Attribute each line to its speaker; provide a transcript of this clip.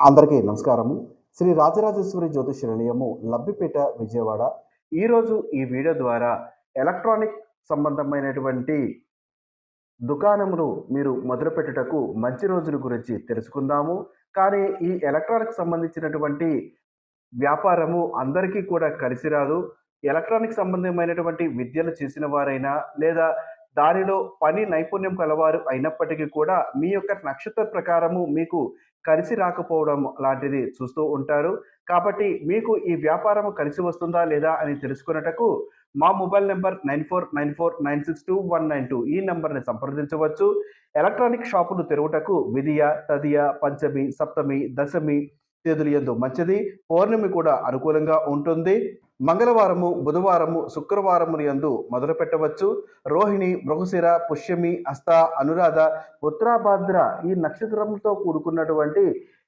Speaker 1: అందరికీ నమస్కారము. శ్రీ రాజరాజేశ్వరి జ్యోతిష నిలయము లబ్బిపేట విజయవాడ. ఈరోజు ఈ వీడియో ద్వారా ఎలక్ట్రానిక్ సంబంధమైనటువంటి దుకాణమును మీరు మొదలుపెట్టుటకు మంచి రోజుల గురించి తెలుసుకుందాము. కానీ ఈ ఎలక్ట్రానిక్ సంబంధించినటువంటి వ్యాపారము అందరికీ కూడా కలిసి రాదు. ఎలక్ట్రానిక్ సంబంధమైనటువంటి విద్యలు చేసిన వారైనా, లేదా దానిలో పని నైపుణ్యం కలవారు అయినప్పటికీ కూడా, మీ యొక్క నక్షత్ర ప్రకారము మీకు కలిసి రాకపోవడం లాంటిది చూస్తూ ఉంటారు. కాబట్టి మీకు ఈ వ్యాపారము కలిసి వస్తుందా లేదా అని తెలుసుకొనుటకు మా మొబైల్ నంబర్ 9494962192 ఈ నంబర్‌ని సంప్రదించవచ్చు. ఎలక్ట్రానిక్ షాపులు తెరువుటకు విదియ, తదియ, పంచమి, సప్తమి, దశమి తేదీల యందు మంచిది. పౌర్ణమి కూడా అనుకూలంగా ఉంటుంది. మంగళవారము, బుధవారము, శుక్రవారముల యందు మొదలుపెట్టవచ్చు. రోహిణి, మృగశిర, పుష్యమి, హస్త, అనురాధ, ఉత్తరాభాద్ర ఈ నక్షత్రంతో కూడుకున్నటువంటి